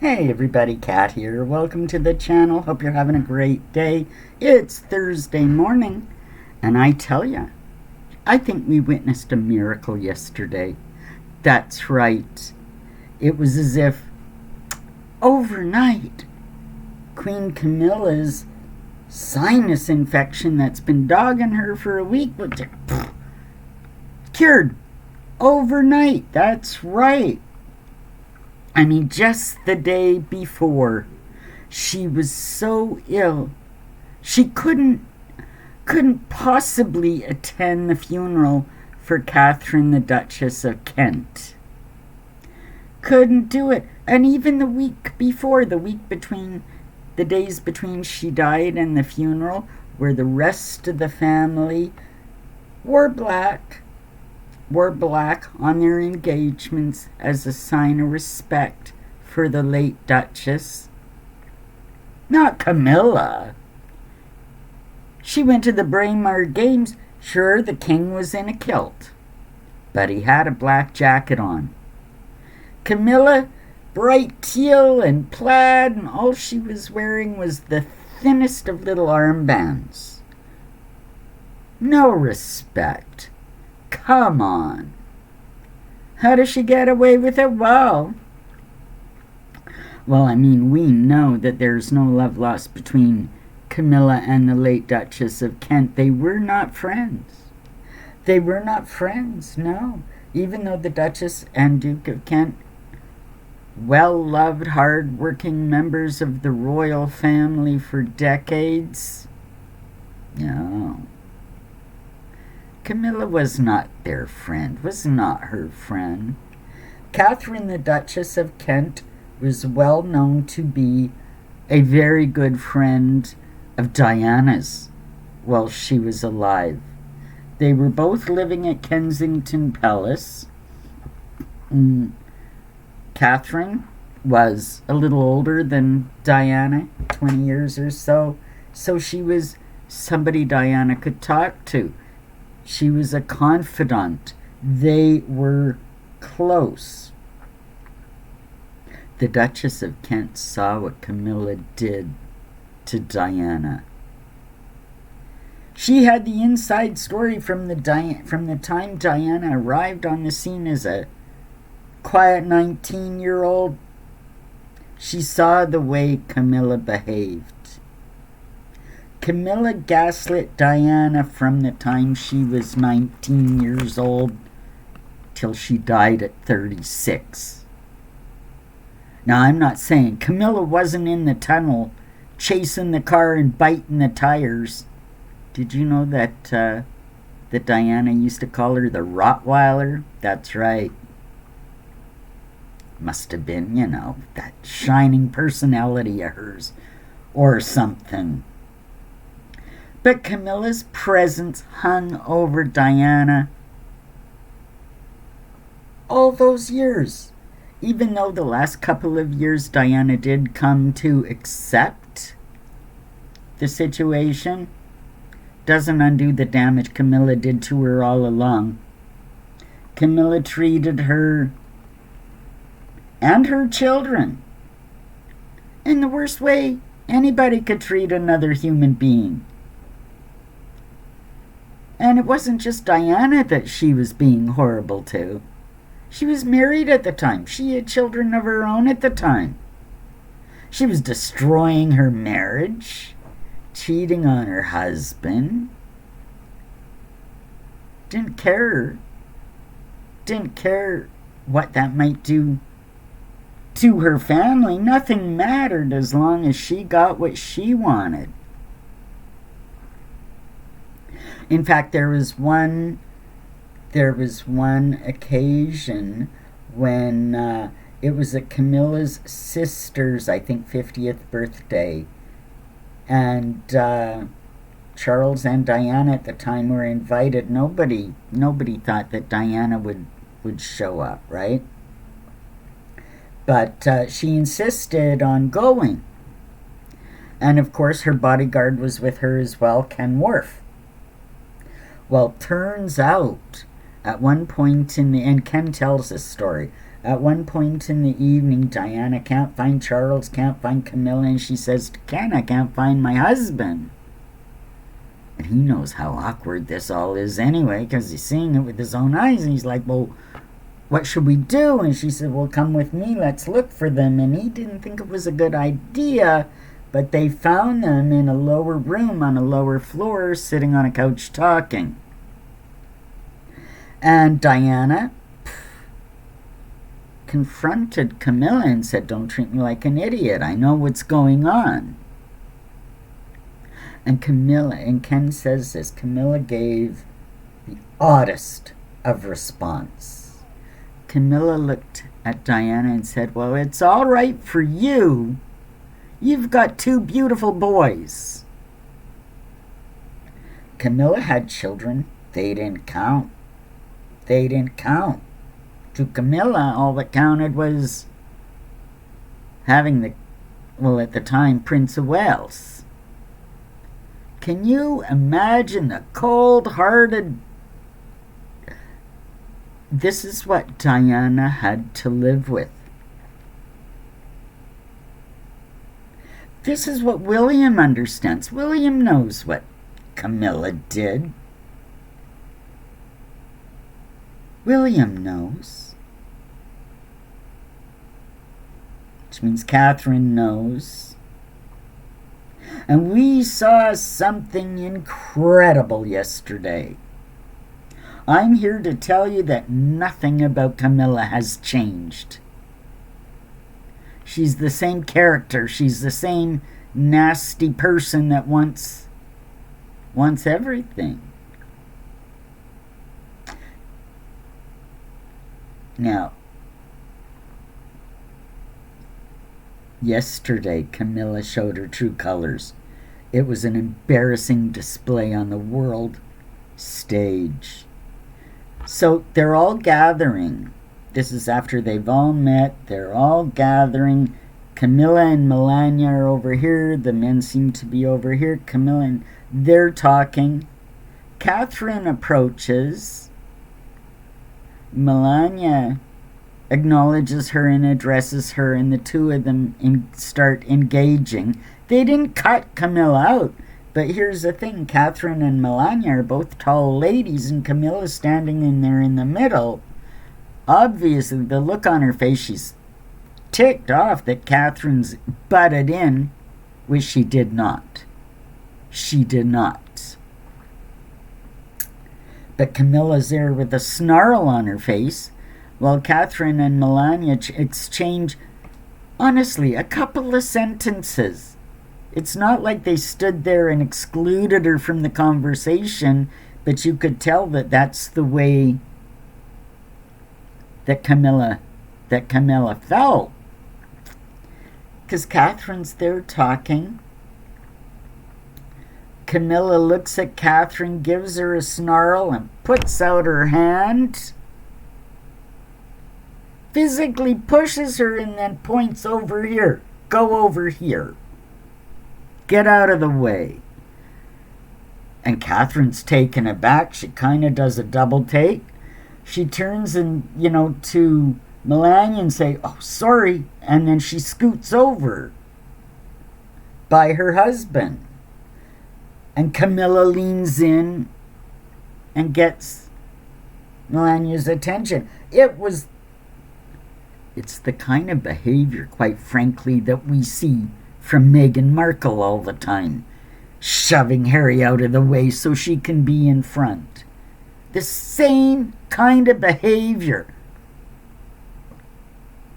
Hey everybody, Kat here. Welcome to the channel. Hope you're having a great day. It's Thursday morning, and I tell ya, I think we witnessed a miracle yesterday. That's right. It was as if overnight Queen Camilla's sinus infection that's been dogging her for a week was cured overnight. That's right. I mean, just the day before, she was so ill, she couldn't possibly attend the funeral for Catherine, the Duchess of Kent. Couldn't do it. And even the week before, the days between she died and the funeral, where the rest of the family wore black on their engagements as a sign of respect for the late Duchess. Not Camilla. She went to the Braemar Games. Sure, the king was in a kilt, but he had a black jacket on. Camilla, bright teal and plaid, and all she was wearing was the thinnest of little armbands. No respect. Come on. How does she get away with it? Well, I mean, we know that there's no love lost between Camilla and the late Duchess of Kent. They were not friends. They were not friends, no. Even though the Duchess and Duke of Kent, well-loved, hard-working members of the royal family for decades, no. Camilla was not their friend, was not her friend. Catherine, the Duchess of Kent, was well known to be a very good friend of Diana's while she was alive. They were both living at Kensington Palace. Catherine was a little older than Diana, 20 years or so, so she was somebody Diana could talk to. She was a confidant. They were close. The Duchess of Kent saw what Camilla did to Diana. She had the inside story from the time Diana arrived on the scene as a quiet 19-year-old. She saw the way Camilla behaved. Camilla gaslit Diana from the time she was 19 years old till she died at 36. Now, I'm not saying Camilla wasn't in the tunnel chasing the car and biting the tires. Did you know that Diana used to call her the Rottweiler? That's right. Must have been, that shining personality of hers or something. But Camilla's presence hung over Diana all those years. Even though the last couple of years Diana did come to accept the situation, doesn't undo the damage Camilla did to her all along. Camilla treated her and her children in the worst way anybody could treat another human being. And it wasn't just Diana that she was being horrible to. She was married at the time. She had children of her own at the time. She was destroying her marriage, cheating on her husband. Didn't care what that might do to her family. Nothing mattered as long as she got what she wanted. In fact, there was one occasion when it was at Camilla's sister's, I think, 50th birthday, and Charles and Diana at the time were invited. Nobody thought that Diana would show up, right? But she insisted on going, and of course her bodyguard was with her as well, Ken Worf. Well, turns out, at one point and Ken tells this story, At one point in the evening, Diana can't find Charles, can't find Camilla, and she says to Ken, I can't find my husband. And he knows how awkward this all is anyway, because he's seeing it with his own eyes, and he's like, well, what should we do? And she said, well, come with me, let's look for them. And he didn't think it was a good idea, but they found them in a lower room on a lower floor, sitting on a couch talking. And Diana confronted Camilla and said, don't treat me like an idiot. I know what's going on. And Ken says this, Camilla gave the oddest of response. Camilla looked at Diana and said, well, it's all right for you. You've got 2 beautiful boys. Camilla had children. They didn't count. To Camilla, all that counted was having at the time, Prince of Wales. Can you imagine the cold-hearted... This is what Diana had to live with. This is what William understands. William knows what Camilla did. William knows. Which means Catherine knows. And we saw something incredible yesterday. I'm here to tell you that nothing about Camilla has changed. She's the same character. She's the same nasty person that wants everything. Now, yesterday, Camilla showed her true colors. It was an embarrassing display on the world stage. So they're all gathering. This is after they've all met. They're all gathering. Camilla and Melania are over here. The men seem to be over here. Camilla and they're talking. Catherine approaches. Melania acknowledges her and addresses her, and the two of them start engaging. They didn't cut Camilla out, but here's the thing. Catherine and Melania are both tall ladies, and Camilla's standing in there in the middle. Obviously, the look on her face, she's ticked off that Catherine's butted in, which she did not. She did not. But Camilla's there with a snarl on her face, while Catherine and Melania exchange, honestly, a couple of sentences. It's not like they stood there and excluded her from the conversation, but you could tell that that's the way that Camilla felt. Because Catherine's there talking. Camilla looks at Catherine, gives her a snarl, and puts out her hand. Physically pushes her and then points over here. Go over here. Get out of the way. And Catherine's taken aback. She kind of does a double take. She turns and, to Melania and say, oh, sorry. And then she scoots over by her husband. And Camilla leans in and gets Melania's attention. It's the kind of behavior, quite frankly, that we see from Meghan Markle all the time. Shoving Harry out of the way so she can be in front. The same kind of behavior.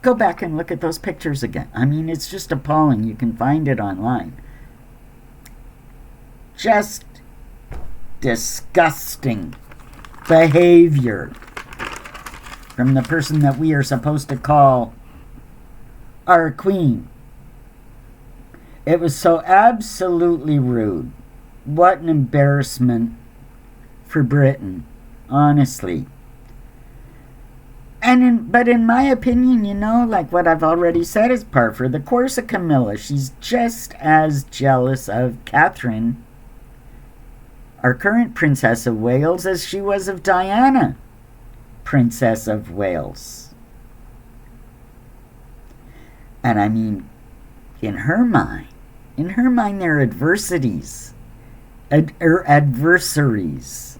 Go back and look at those pictures again. I mean, it's just appalling. You can find it online. Just disgusting behavior from the person that we are supposed to call our queen. It was so absolutely rude. What an embarrassment for Britain, honestly. But in my opinion, like what I've already said is par for the course of Camilla. She's just as jealous of Catherine, our current Princess of Wales, as she was of Diana, Princess of Wales. And I mean, in her mind, they're adversities, adversaries.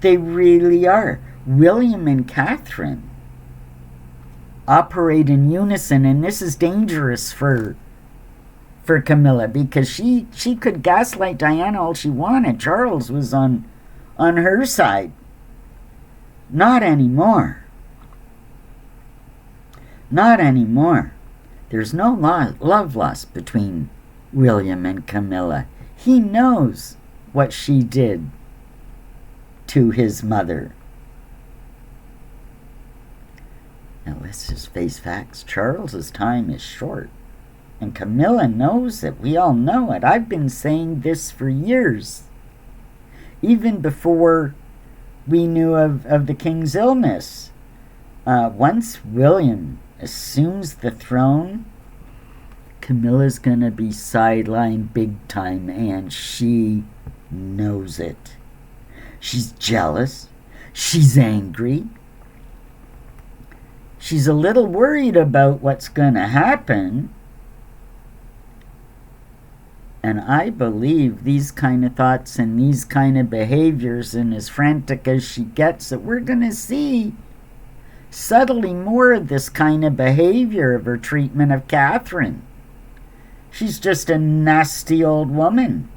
They really are. William and Catherine operate in unison, and this is dangerous for Camilla, because she could gaslight Diana all she wanted. Charles was on her side. Not anymore. Not anymore. There's no love lost between William and Camilla. He knows what she did to his mother. Now let's just face facts. Charles's time is short. And Camilla knows it. We all know it. I've been saying this for years. Even before we knew of the king's illness. Once William assumes the throne, Camilla's gonna be sidelined big time, and she knows it. She's jealous. She's angry. She's a little worried about what's gonna happen. And I believe these kind of thoughts and these kind of behaviors, and as frantic as she gets, that we're gonna see subtly more of this kind of behavior of her treatment of Catherine. She's just a nasty old woman.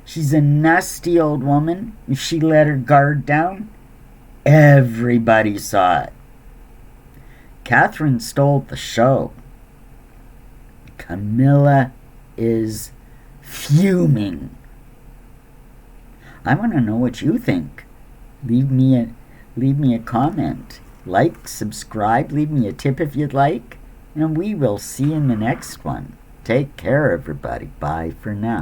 She's a nasty old woman. If she let her guard down, everybody saw it. Catherine stole the show. Camilla is fuming. I want to know what you think. Leave me a comment. Like, subscribe, leave me a tip if you'd like, and we will see you in the next one. Take care, everybody. Bye for now.